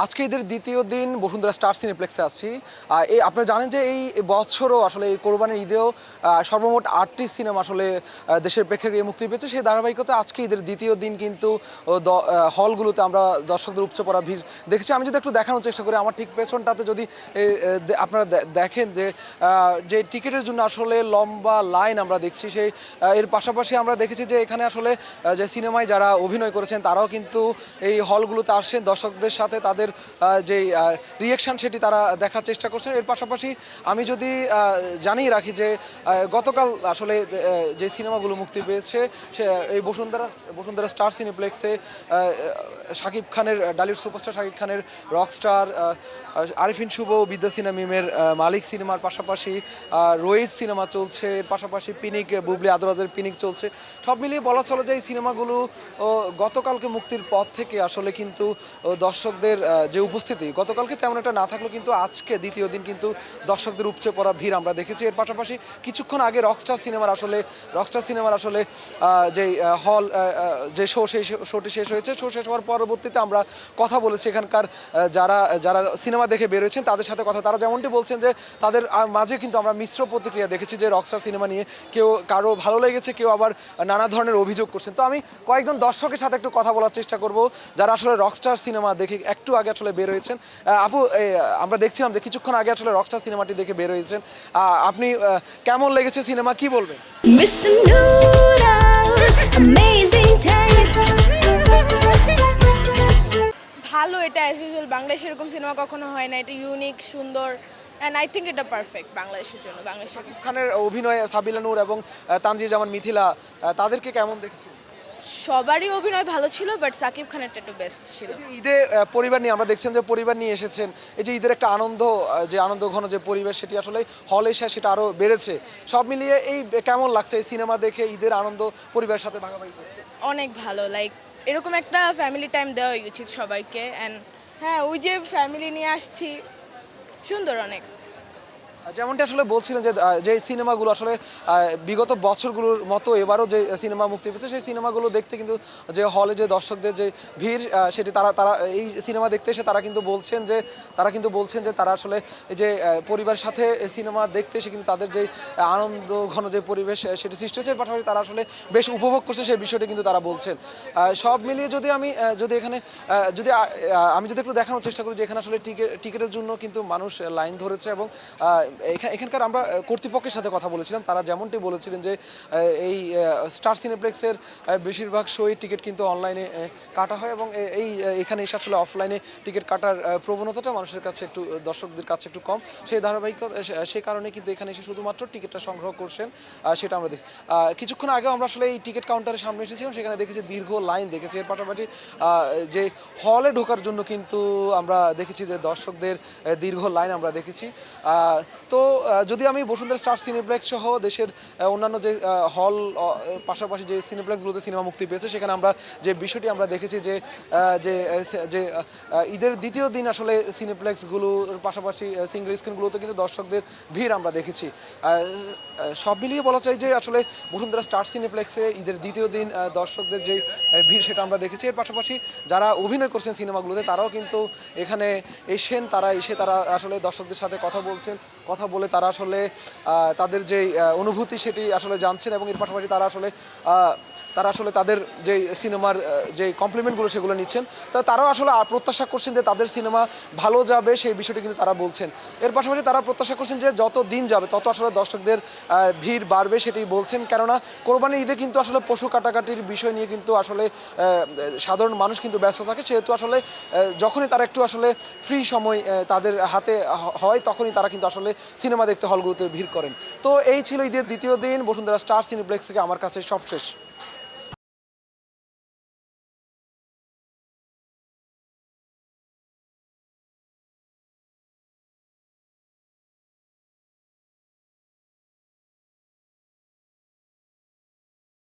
আজকে ঈদের দ্বিতীয় দিন বসুন্ধরা স্টার সিনেপ্লেক্সে আছি। এই আপনারা জানেন যে এই বছরও আসলে এই কোরবানির ঈদেও সর্বমোট ৮টি সিনেমা আসলে দেশের প্রেক্ষাগৃহে মুক্তি পেয়েছে। সেই ধারাবাহিকতা আজকে ঈদের দ্বিতীয় দিন কিন্তু হলগুলোতে আমরা দর্শকদের উপচে পড়া ভিড় দেখেছি। আমি যদি একটু দেখানোর চেষ্টা করি, আমার ঠিক পেছনটাতে যদি আপনারা দেখেন যে টিকিটের জন্য আসলে লম্বা লাইন আমরা দেখছি, সেই এর পাশাপাশি আমরা দেখেছি যে এখানে আসলে যে সিনেমায় যারা অভিনয় করেছেন তারাও কিন্তু এই হলগুলোতে আসেন, দর্শকদের সাথে তাদের যে রিয়েকশন সেটি তারা দেখার চেষ্টা করছেন। এর পাশাপাশি আমি যদি জানিয়ে রাখি যে গতকাল আসলে যে সিনেমাগুলো মুক্তি পেয়েছে সে এই বসুন্ধরা স্টার সিনেপ্লেক্সে শাকিব খানের ডালিউড সুপারস্টার শাকিব খানের রকস্টার, আরিফিন শুভ বিদ্যা সিনেমা মিমের মালিক সিনেমার পাশাপাশি রোহিত সিনেমা চলছে, এর পাশাপাশি পিনিক বুবলি আদরাজের পিনিক চলছে। সব মিলিয়ে বলা চলে যে এই সিনেমাগুলো গতকালকে মুক্তির পর থেকে আসলে কিন্তু দর্শকদের যে উপস্থিতি গতকালকে তেমন একটা না থাকলেও কিন্তু আজকে দ্বিতীয় দিন কিন্তু দর্শকদের উপচে পড়া ভিড় আমরা দেখেছি। এর পাশাপাশি কিছুক্ষণ আগে রকস্টার সিনেমার আসলে যে হল যে সেই শোটি শেষ হয়েছে। শো শেষ হওয়ার পরবর্তীতে আমরা কথা বলেছি এখানকার যারা যারা সিনেমা দেখে বেরোয়েছেন তাদের সাথে কথা। তারা যেমনটি বলছেন যে তাদের মাঝে কিন্তু আমরা মিশ্র প্রতিক্রিয়া দেখেছি, যে রকস্টার সিনেমা নিয়ে কেউ কারো ভালো লেগেছে, কেউ আবার নানা ধরনের অভিযোগ করছেন। তো আমি কয়েকজন দর্শকের সাথে একটু কথা বলার চেষ্টা করব যারা আসলে রকস্টার সিনেমা দেখে একটু আগে আসলে বের হয়েছেন। আপু, আমরা দেখছিলাম যে কিছুক্ষণ আগে আসলে রকস্টার সিনেমাটি দেখে বের হয়েছেন, আপনি কেমন লেগেছে সিনেমা, কি বলবেন? Mr. Noodles, amazing taste. ভালো, এটা অ্যাজ ইউজুয়াল বাংলাদেশে এরকম সিনেমা কখনো হয় না, এটা ইউনিক সুন্দর অ্যান্ড আই থিঙ্ক এটা পারফেক্ট বাংলাদেশের জন্য। বাংলাদেশের খানের অভিনয়ে সাবিলা নূর এবং তানজিয়া জামান মিথিলা, তাদেরকে কেমন দেখেছি? সবারই অভিনয় ভালো ছিল, বাট সাকিব খানেরটা একটু বেস্ট ছিল। ঈদে পরিবার নিয়ে আমরা দেখছেন যে পরিবার নিয়ে এসেছেন, এই যে ঈদের একটা আনন্দ, যে আনন্দ ঘন যে পরিবেশ সেটি আসলে হলে এসে সেটা আরও বেড়েছে। সব মিলিয়ে এই কেমন লাগছে এই সিনেমা দেখে ঈদের আনন্দ পরিবারের সাথে ভাগাভাগি করতে? অনেক ভালো, লাইক এরকম একটা ফ্যামিলি টাইম দেওয়া উচিত সবাইকে। অ্যান্ড হ্যাঁ, ওই যে ফ্যামিলি নিয়ে আসছি, সুন্দর অনেক। যেমনটি আসলে বলছিলেন যে সিনেমাগুলো আসলে বিগত বছরগুলোর মতো এবারও যে সিনেমা মুক্তি পেয়েছে সেই সিনেমাগুলো দেখতে কিন্তু যে হলে যে দর্শকদের যে ভিড় সেটি তারা তারা এই সিনেমা দেখতে এসে তারা কিন্তু বলছেন যে তারা আসলে এই যে পরিবারের সাথে সিনেমা দেখতে এসে কিন্তু তাদের যে আনন্দ ঘন যে পরিবেশ সেটি সৃষ্টি হয়েছে, এর পাশাপাশি তারা আসলে বেশ উপভোগ করছে সেই বিষয়টি কিন্তু তারা বলছেন। সব মিলিয়ে আমি যদি একটু দেখানোর চেষ্টা করি যে এখানে আসলে টিকিটের জন্য কিন্তু মানুষ লাইন ধরেছে, এবং এখানকার আমরা কর্তৃপক্ষের সাথে কথা বলেছিলাম, তারা যেমনটি বলেছিলেন যে এই স্টার সিনেপ্লেক্সের বেশিরভাগ শোই টিকিট কিন্তু অনলাইনে কাটা হয়, এবং এখানে এসে আসলে অফলাইনে টিকিট কাটার প্রবণতাটা মানুষের কাছে একটু, দর্শকদের কাছে একটু কম। সেই কারণে কিন্তু এখানে এসে শুধুমাত্র টিকিটটা সংগ্রহ করছেন, সেটা আমরা দেখি। কিছুক্ষণ আগে আমরা আসলে এই টিকিট কাউন্টারের সামনে এসেছিলাম, সেখানে দেখেছি দীর্ঘ লাইন দেখেছি। এর পাশাপাশি যে হলে ঢোকার জন্য কিন্তু আমরা দেখেছি যে দর্শকদের দীর্ঘ লাইন আমরা দেখেছি। তো যদি আমি বসুন্ধরা স্টার সিনেপ্লেক্স সহ দেশের অন্যান্য যে হল পাশাপাশি যে সিনেপ্লেক্সগুলোতে সিনেমা মুক্তি পেয়েছে সেখানে আমরা যে বিষয়টি আমরা দেখেছি যে যে ঈদের দ্বিতীয় দিন আসলে সিনেপ্লেক্সগুলোর পাশাপাশি সিঙ্গেল স্ক্রিনগুলোতে কিন্তু দর্শকদের ভিড় আমরা দেখেছি। সব মিলিয়ে বলা চাই যে আসলে বসুন্ধরা স্টার সিনেপ্লেক্সে ঈদের দ্বিতীয় দিন দর্শকদের যে ভিড় সেটা আমরা দেখেছি। এর পাশাপাশি যারা অভিনয় করছেন সিনেমাগুলোতে তারাও কিন্তু এখানে তারা আসলে দর্শকদের সাথে কথা বলে তারা আসলে তাদের যে অনুভূতি সেটি আসলে জানছেন, এবং এর পাশাপাশি তারা আসলে তাদের যে সিনেমার যে কমপ্লিমেন্টগুলো সেগুলো নিচ্ছেন। তারাও আসলে প্রত্যাশা করছেন যে তাদের সিনেমা ভালো যাবে, সেই বিষয়টি কিন্তু তারা বলছেন। এর পাশাপাশি তারা প্রত্যাশা করছেন যে যত দিন যাবে তত আসলে দর্শকদের ভিড় বাড়বে, সেটি বলছেন। কেননা কোরবানির ঈদে কিন্তু আসলে পশু কাটাকাটির বিষয় নিয়ে কিন্তু আসলে সাধারণ মানুষ কিন্তু ব্যস্ত থাকে, সেহেতু আসলে যখনই তারা একটু আসলে ফ্রি সময় তাদের হাতে হয় তখনই তারা কিন্তু আসলে সিনেমা দেখতে হলগুলোতে ভিড় করেন। তো এই ছিল ঈদের দ্বিতীয় দিন বসুন্ধরা স্টার সিনেপ্লেক্স থেকে আমার কাছে সবশেষ।